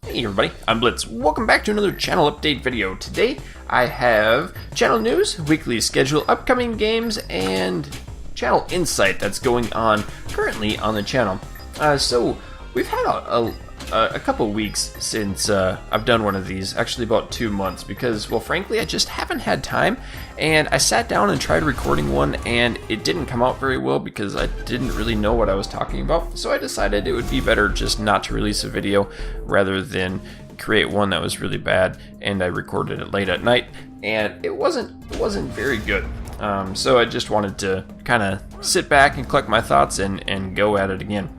Hey everybody, I'm Blitz. Welcome back to another channel update video. Today I have channel news, weekly schedule, upcoming games, and channel insight that's going on currently on the channel. So we've had a couple weeks since I've done one of these, actually about 2 months, because, well, frankly, I just haven't had time, and I sat down and tried recording one, and it didn't come out very well because I didn't really know what I was talking about, so I decided it would be better just not to release a video rather than create one that was really bad, and I recorded it late at night, and it wasn't very good. So I just wanted to kind of sit back and collect my thoughts and go at it again.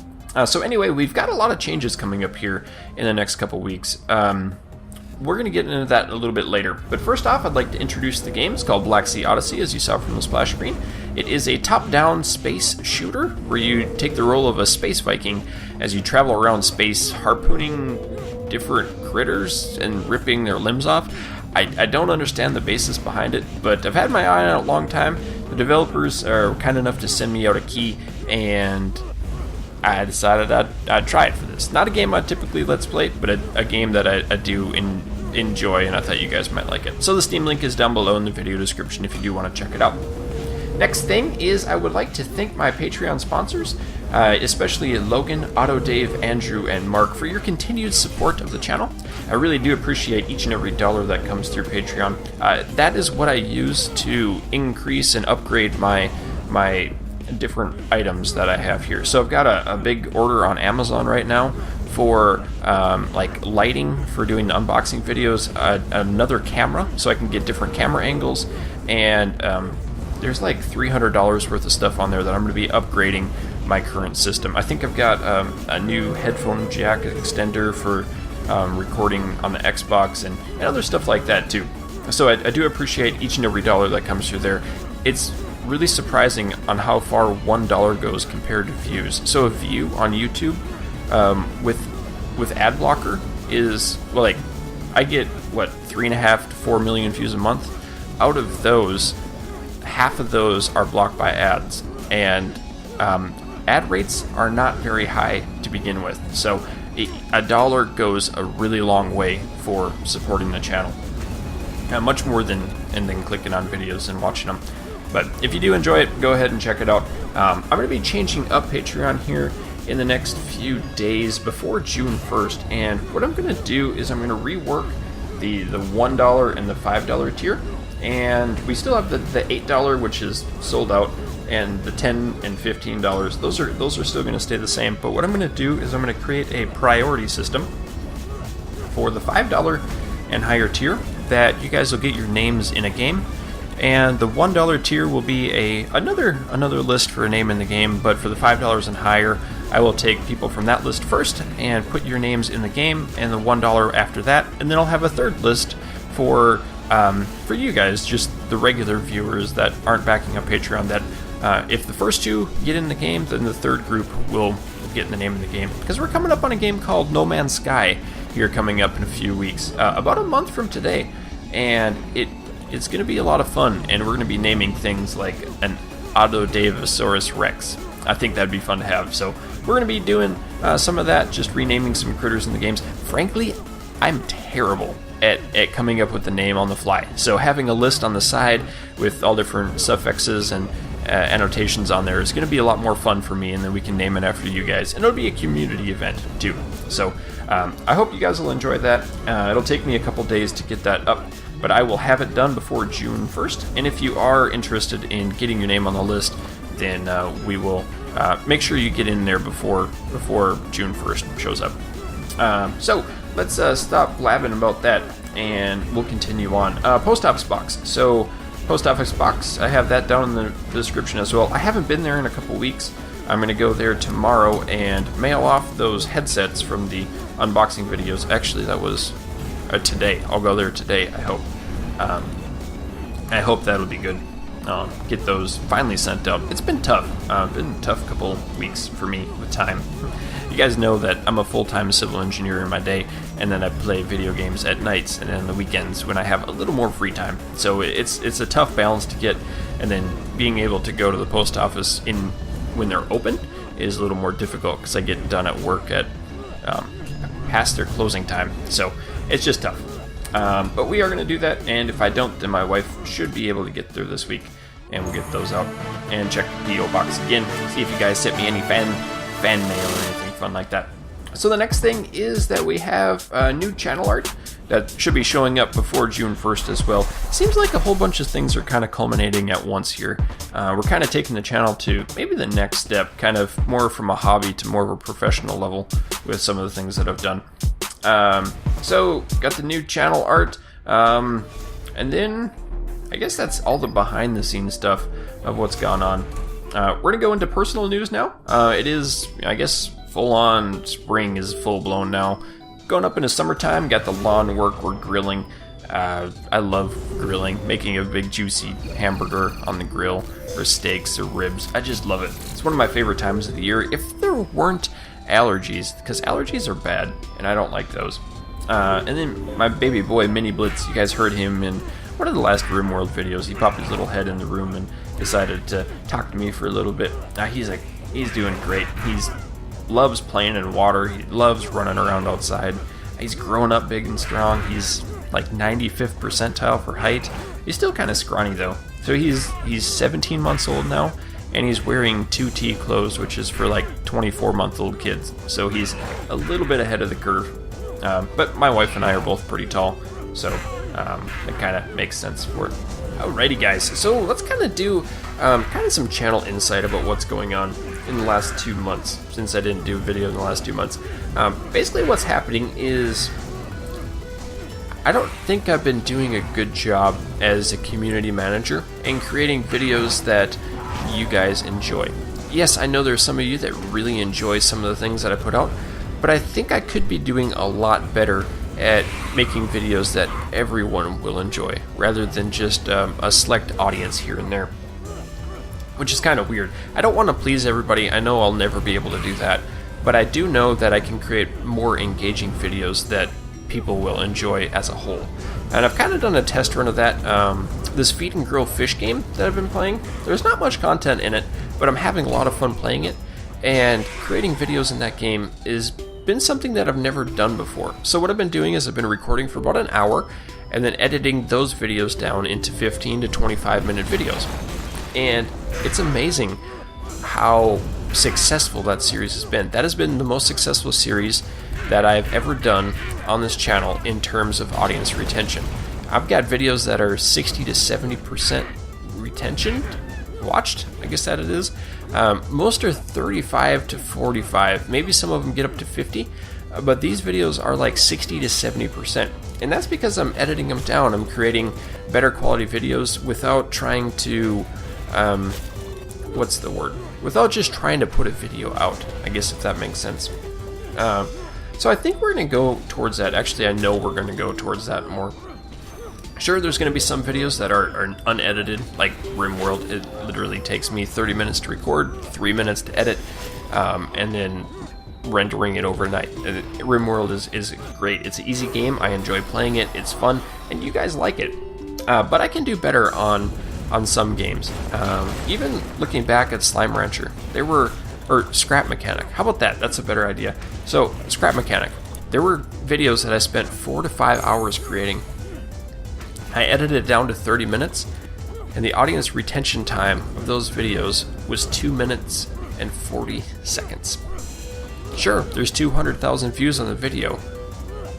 So anyway, we've got a lot of changes coming up here in the next couple weeks. We're going to get into that a little bit later. But first off, I'd like to introduce the game. It's called Blacksea Odyssey, as you saw from the splash screen. It is a top-down space shooter where you take the role of a space Viking as you travel around space, harpooning different critters and ripping their limbs off. I don't understand the basis behind it, but I've had my eye on it a long time. The developers are kind enough to send me out a key, and I decided I'd try it for this. Not a game I typically let's play, but a game that I do enjoy, and I thought you guys might like it. So the Steam link is down below in the video description if you do want to check it out. Next thing is I would like to thank my Patreon sponsors, especially Logan, Otto, Dave, Andrew, and Mark, for your continued support of the channel. I really do appreciate each and every dollar that comes through Patreon. That is what I use to increase and upgrade my different items that I have here. So I've got a big order on Amazon right now for like lighting for doing the unboxing videos, another camera so I can get different camera angles, and there's like $300 worth of stuff on there that I'm going to be upgrading my current system. I think I've got a new headphone jack extender for recording on the Xbox and other stuff like that too. So I do appreciate each and every dollar that comes through there. It's really surprising on how far $1 goes compared to views. So a view on YouTube with ad blocker is, well, like, I get 3.5 to 4 million views a month. Out of those, half of those are blocked by ads, and ad rates are not very high to begin with. So a dollar goes a really long way for supporting the channel, much more than clicking on videos and watching them. But if you do enjoy it, go ahead and check it out. I'm going to be changing up Patreon here in the next few days before June 1st. And what I'm going to do is I'm going to rework the $1 and the $5 tier. And we still have the $8, which is sold out, and the $10 and $15. Those are still going to stay the same. But what I'm going to do is I'm going to create a priority system for the $5 and higher tier that you guys will get your names in a game. And the $1 tier will be another list for a name in the game, but for the $5 and higher, I will take people from that list first and put your names in the game, and the $1 after that, and then I'll have a third list for you guys, just the regular viewers that aren't backing up Patreon. That if the first two get in the game, then the third group will get in the name of the game. Because we're coming up on a game called No Man's Sky here coming up in a few weeks, about a month from today, and it's going to be a lot of fun, and we're going to be naming things like an Oddodavisaurus Rex. I think that'd be fun to have. So we're going to be doing some of that, just renaming some critters in the games. Frankly, I'm terrible at coming up with the name on the fly. So having a list on the side with all different suffixes and annotations on there is going to be a lot more fun for me, and then we can name it after you guys. And it'll be a community event too. So I hope you guys will enjoy that. It'll take me a couple days to get that up, but I will have it done before June 1st. And if you are interested in getting your name on the list, then we will make sure you get in there before June 1st shows up. So let's stop blabbing about that, and we'll continue on. Post office box. So post office box, I have that down in the description as well. I haven't been there in a couple weeks. I'm going to go there tomorrow and mail off those headsets from the unboxing videos. Actually, that was today. I'll go there today, I hope. I hope that'll be good. Get those finally sent out. It's been tough. Been a tough couple weeks for me with time. You guys know that I'm a full-time civil engineer in my day, and then I play video games at nights and on the weekends when I have a little more free time. So it's a tough balance to get, and then being able to go to the post office when they're open is a little more difficult because I get done at work at past their closing time. So it's just tough. But we are going to do that, and if I don't, then my wife should be able to get through this week, and we'll get those out. And check the P.O. box again, see if you guys sent me any fan mail or anything fun like that. So the next thing is that we have new channel art that should be showing up before June 1st as well. Seems like a whole bunch of things are kind of culminating at once here. We're kind of taking the channel to maybe the next step, kind of more from a hobby to more of a professional level with some of the things that I've done. So got the new channel art, and then I guess that's all the behind the scenes stuff of what's gone on. We're gonna go into personal news now. It is, I guess, full on spring is full blown now. Going up into summertime, got the lawn work, we're grilling. I love grilling, making a big juicy hamburger on the grill, or steaks or ribs. I just love it. It's one of my favorite times of the year. If there weren't allergies, because allergies are bad, and I don't like those. And then my baby boy, Mini Blitz, you guys heard him in one of the last RimWorld videos. He popped his little head in the room and decided to talk to me for a little bit. He's doing great. He's loves playing in water. He loves running around outside. He's growing up big and strong. He's like 95th percentile for height. He's still kind of scrawny though. So he's 17 months old now, and he's wearing 2T clothes, which is for like 24-month-old kids. So he's a little bit ahead of the curve. But my wife and I are both pretty tall, so it kind of makes sense for it. Alrighty guys, so let's kind of do kind of some channel insight about what's going on in the last 2 months, since I didn't do a video in the last 2 months. Basically what's happening is I don't think I've been doing a good job as a community manager in creating videos that you guys enjoy. Yes, I know there's some of you that really enjoy some of the things that I put out, but I think I could be doing a lot better at making videos that everyone will enjoy, rather than just a select audience here and there, which is kind of weird. I don't want to please everybody. I know I'll never be able to do that, but I do know that I can create more engaging videos that people will enjoy as a whole. And I've kind of done a test run of that. This feed and grill fish game that I've been playing, there's not much content in it, but I'm having a lot of fun playing it, and creating videos in that game is been something that I've never done before. So what I've been doing is I've been recording for about an hour and then editing those videos down into 15 to 25 minute videos. And it's amazing how successful that series has been. That has been the most successful series that I've ever done on this channel in terms of audience retention. I've got videos that are 60 to 70% retention watched, I guess that it is. Most are 35 to 45, maybe some of them get up to 50, but these videos are like 60 to 70%. And that's because I'm editing them down. I'm creating better quality videos without trying to, without just trying to put a video out, I guess, if that makes sense. So I think we're going to go towards that. Actually, I know we're going to go towards that more. Sure, there's going to be some videos that are unedited, like RimWorld. It literally takes me 30 minutes to record, 3 minutes to edit, and then rendering it overnight. RimWorld is great. It's an easy game. I enjoy playing it. It's fun, and you guys like it. But I can do better on some games. Even looking back at Slime Rancher, or Scrap Mechanic. How about that? That's a better idea. So, Scrap Mechanic. There were videos that I spent 4 to 5 hours creating. I edited it down to 30 minutes, and the audience retention time of those videos was 2 minutes and 40 seconds. Sure, there's 200,000 views on the video,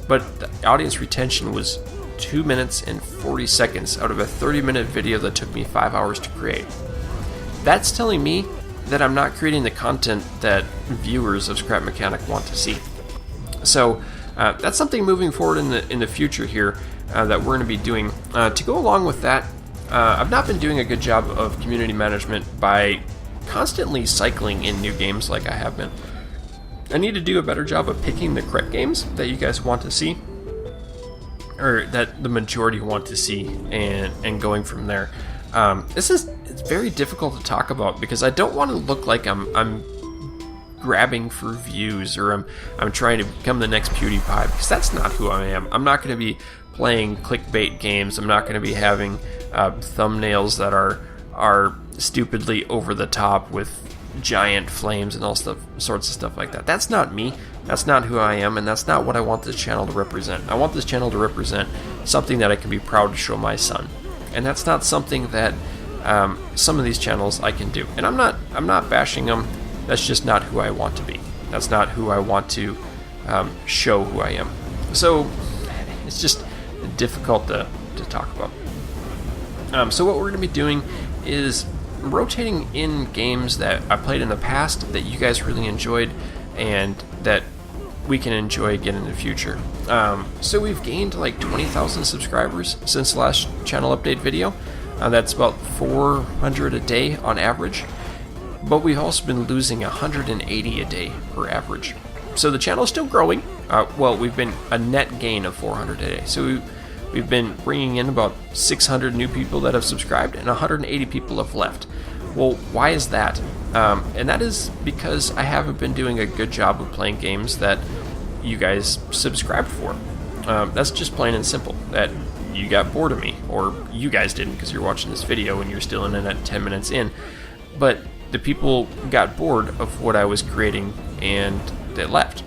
but the audience retention was 2 minutes and 40 seconds out of a 30-minute video that took me 5 hours to create. That's telling me that I'm not creating the content that viewers of Scrap Mechanic want to see. So that's something moving forward in the future here that we're going to be doing. To go along with that, I've not been doing a good job of community management by constantly cycling in new games like I have been. I need to do a better job of picking the correct games that you guys want to see, or that the majority want to see, and going from there. It's very difficult to talk about because I don't want to look like I'm grabbing for views, or I'm trying to become the next PewDiePie, because that's not who I am. I'm not going to be playing clickbait games. I'm not going to be having thumbnails that are stupidly over the top with giant flames and all sorts of stuff like that. That's not me. That's not who I am, and that's not what I want this channel to represent. I want this channel to represent something that I can be proud to show my son, and that's not something that some of these channels I can do. And I'm not bashing them. That's just not who I want to be. That's not who I want to show who I am. So it's just difficult to talk about. So what we're going to be doing is rotating in games that I played in the past that you guys really enjoyed and that we can enjoy again in the future. So we've gained like 20,000 subscribers since the last channel update video. That's about 400 a day on average, but we've also been losing 180 a day per average. So the channel is still growing. Well, we've been a net gain of 400 a day. So we've been bringing in about 600 new people that have subscribed, and 180 people have left. Well, why is that? And that is because I haven't been doing a good job of playing games that you guys subscribed for. That's just plain and simple. That you got bored of me, or you guys didn't because you're watching this video and you're still in it at 10 minutes in. But the people got bored of what I was creating and they left.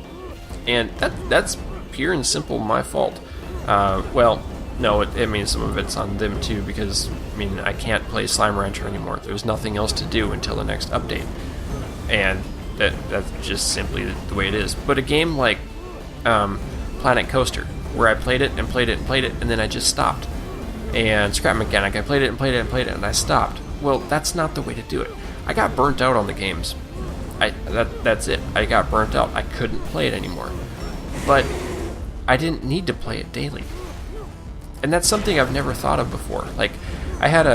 And that's pure and simple my fault. Well, no, I mean, some of it's on them too, because I mean, I can't play Slime Rancher anymore. There's nothing else to do until the next update, and that's just simply the way it is. But a game like Planet Coaster, where I played it and played it and played it, and then I just stopped. And Scrap Mechanic, I played it and played it and played it, and I stopped. Well, that's not the way to do it. I got burnt out on the games. That's it. I got burnt out. I couldn't play it anymore. But I didn't need to play it daily. And that's something I've never thought of before. Like, I had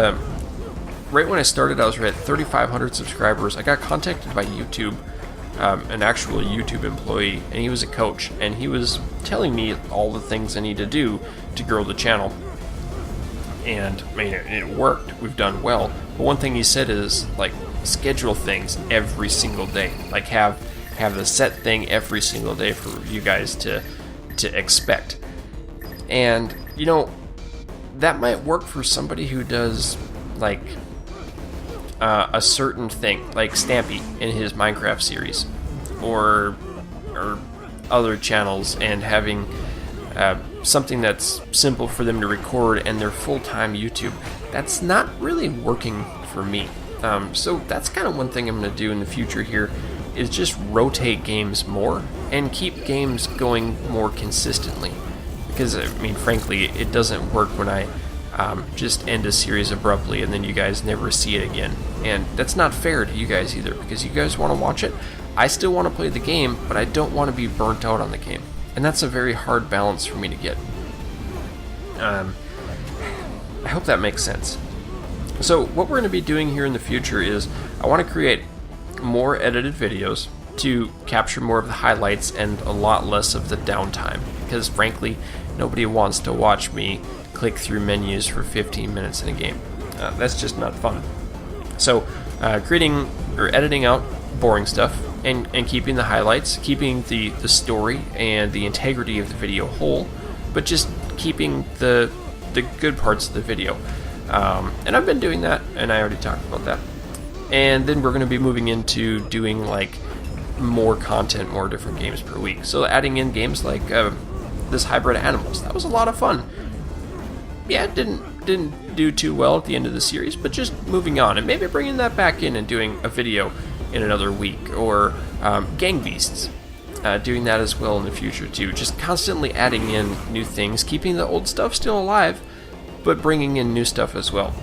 right when I started, I was at 3,500 subscribers. I got contacted by YouTube, an actual YouTube employee, and he was a coach, and he was telling me all the things I need to do to grow the channel. And I mean, it worked. We've done well. But one thing he said is, like, schedule things every single day. Like, have a set thing every single day for you guys to expect. And you know, that might work for somebody who does like a certain thing, like Stampy in his Minecraft series, or other channels, and having something that's simple for them to record and their full-time YouTube. That's not really working for me. So that's kind of one thing I'm going to do in the future here, is just rotate games more and keep games going more consistently. Because, I mean, frankly, it doesn't work when I just end a series abruptly and then you guys never see it again. And that's not fair to you guys either, because you guys want to watch it. I still want to play the game, but I don't want to be burnt out on the game. And that's a very hard balance for me to get. I hope that makes sense. So what we're going to be doing here in the future is I want to create more edited videos to capture more of the highlights and a lot less of the downtime, because frankly, nobody wants to watch me click through menus for 15 minutes in a game. That's just not fun. So creating or editing out boring stuff and keeping the highlights, keeping the story and the integrity of the video whole, but just keeping the good parts of the video. And I've been doing that, and I already talked about that. And then we're going to be moving into doing like more content, more different games per week. So adding in games like this Hybrid Animals, that was a lot of fun. Yeah, it didn't do too well at the end of the series, but just moving on and maybe bringing that back in and doing a video in another week, or Gang Beasts, doing that as well in the future too. Just constantly adding in new things, keeping the old stuff still alive, but bringing in new stuff as well.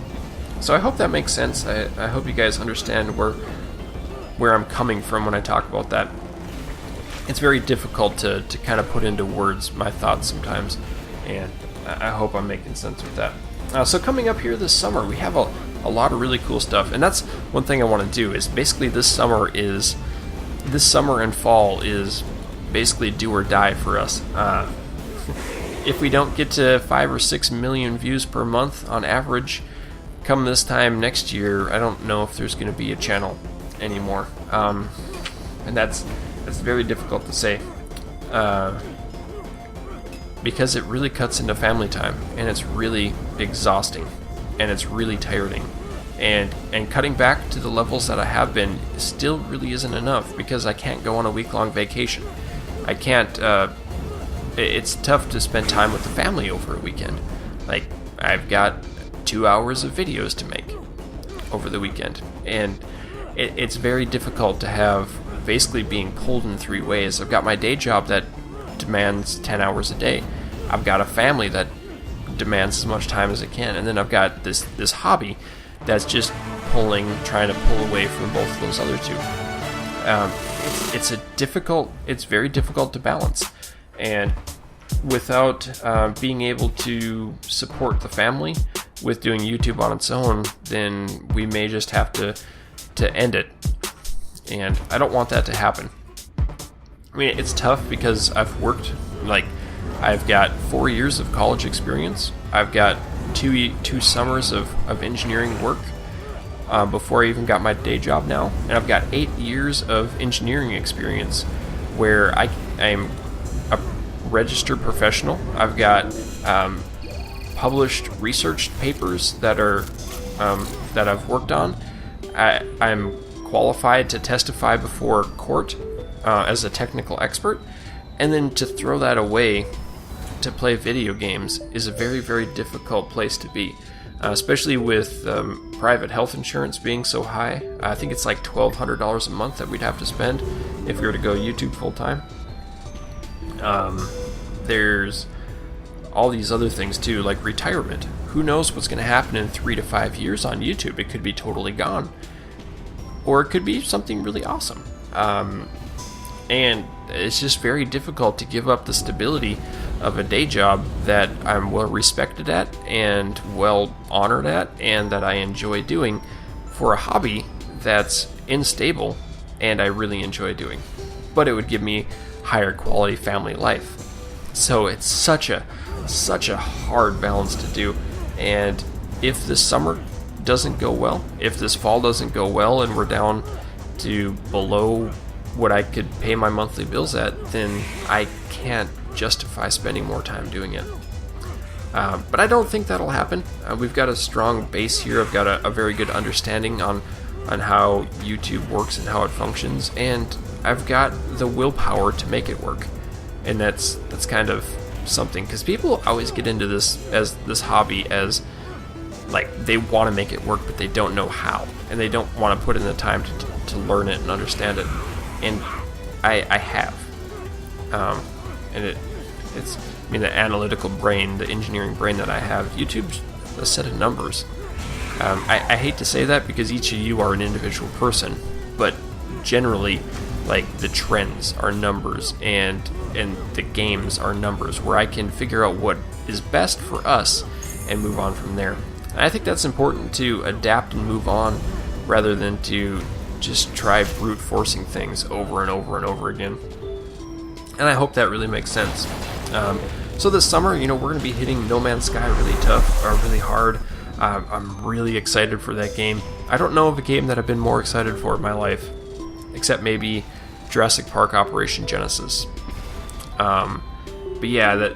So I hope that makes sense. I hope you guys understand where I'm coming from when I talk about that. It's very difficult to kind of put into words my thoughts sometimes, and I hope I'm making sense with that. So coming up here this summer, we have a lot of really cool stuff, and that's one thing I want to do. Is basically this summer and fall is basically do or die for us. If we don't get to 5 or 6 million views per month on average come this time next year, I don't know if there's going to be a channel anymore. And that's very difficult to say, because it really cuts into family time, and it's really exhausting, and it's really tiring. and cutting back to the levels that I have been still really isn't enough, because I can't go on a week-long vacation. I can't. It's tough to spend time with the family over a weekend. Like, I've got 2 hours of videos to make over the weekend, and it's very difficult to have basically being pulled in 3 ways. I've got my day job that demands 10 hours a day. I've got a family that demands as much time as it can, and then I've got this hobby that's just trying to pull away from both of those other two. It's very difficult to balance, and without being able to support the family with doing YouTube on its own, then we may just have to end it, and I don't want that to happen. I mean, it's tough because I've got 4 years of college experience. I've got two summers of engineering work before I even got my day job now, and I've got 8 years of engineering experience where I'm a registered professional. I've got published research papers that I've worked on. I'm qualified to testify before court as a technical expert, and then to throw that away to play video games is a very, very difficult place to be, especially with private health insurance being so high. I think it's like $1,200 a month that we'd have to spend if we were to go YouTube full time. There's all these other things too, like retirement. Who knows what's going to happen in 3 to 5 years on YouTube? It could be totally gone, or it could be something really awesome. And it's just very difficult to give up the stability of a day job that I'm well respected at and well honored at and that I enjoy doing for a hobby that's unstable and I really enjoy doing. But it would give me higher quality family life. So it's such a hard balance to do. And if this summer doesn't go well, if this fall doesn't go well and we're down to below what I could pay my monthly bills at, then I can't justify spending more time doing it. But I don't think that'll happen. We've got a strong base here. I've got a very good understanding on how YouTube works and how it functions, and I've got the willpower to make it work. And that's kind of something, because people always get into this hobby as like they want to make it work, but they don't know how, and they don't want to put in the time to learn it and understand it. And I have, and it's the analytical brain, the engineering brain that I have. YouTube's a set of numbers. I hate to say that because each of you are an individual person, but generally, like, the trends are numbers, and the games are numbers, where I can figure out what is best for us and move on from there. And I think that's important, to adapt and move on rather than to just try brute forcing things over and over and over again. And I hope that really makes sense. So this summer, we're going to be hitting No Man's Sky really tough, or really hard. I'm really excited for that game. I don't know of a game that I've been more excited for in my life, except maybe Jurassic Park Operation Genesis. But yeah,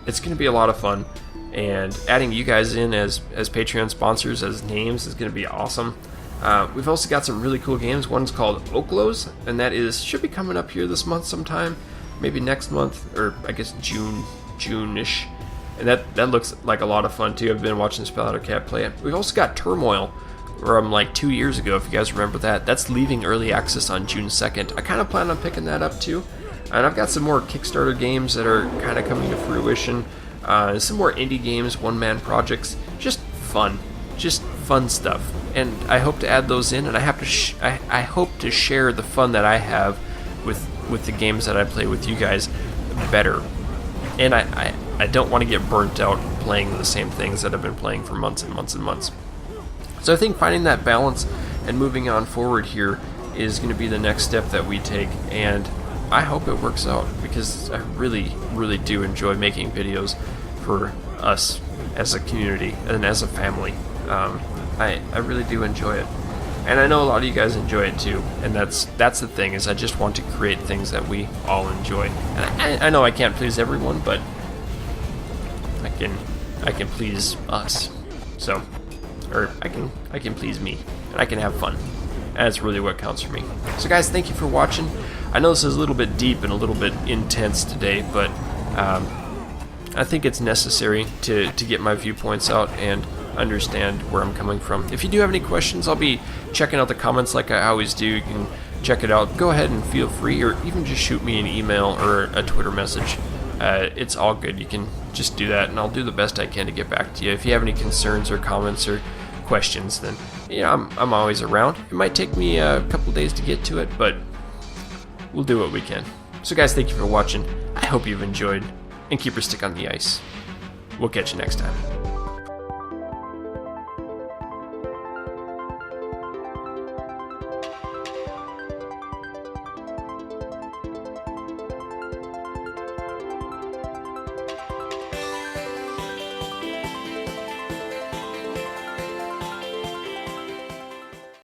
it's going to be a lot of fun, and adding you guys in as Patreon sponsors, as names, is going to be awesome. We've also got some really cool games. One's called Oklos, and that should be coming up here this month sometime, maybe next month, or I guess June-ish. And that looks like a lot of fun too. I've been watching Spellout play it. We've also got Turmoil, from like 2 years ago, if you guys remember that. That's leaving early access on June 2nd. I kind of plan on picking that up too. And I've got some more Kickstarter games that are kind of coming to fruition. Some more indie games, one-man projects. Just fun stuff. And I hope to add those in, and I hope to share the fun that I have with the games that I play with you guys better. And I don't want to get burnt out playing the same things that I've been playing for months and months and months. So I think finding that balance and moving on forward here is going to be the next step that we take, and I hope it works out, because I really, really do enjoy making videos for us as a community and as a family. I really do enjoy it, and I know a lot of you guys enjoy it too. And that's the thing, is I just want to create things that we all enjoy. And I know I can't please everyone, but I can please us. So or I can please me, and I can have fun. That's really what counts for me. So guys, thank you for watching. I know this is a little bit deep and a little bit intense today, but I think it's necessary to get my viewpoints out and understand where I'm coming from. If you do have any questions, I'll be checking out the comments like I always do. You can check it out. Go ahead and feel free, or even just shoot me an email or a Twitter message. It's all good. You can just do that, and I'll do the best I can to get back to you. If you have any concerns or comments or questions, then I'm always around. It might take me a couple days to get to it, but we'll do what we can. So guys, thank you for watching. I hope you've enjoyed, and keep your stick on the ice. We'll catch you next time.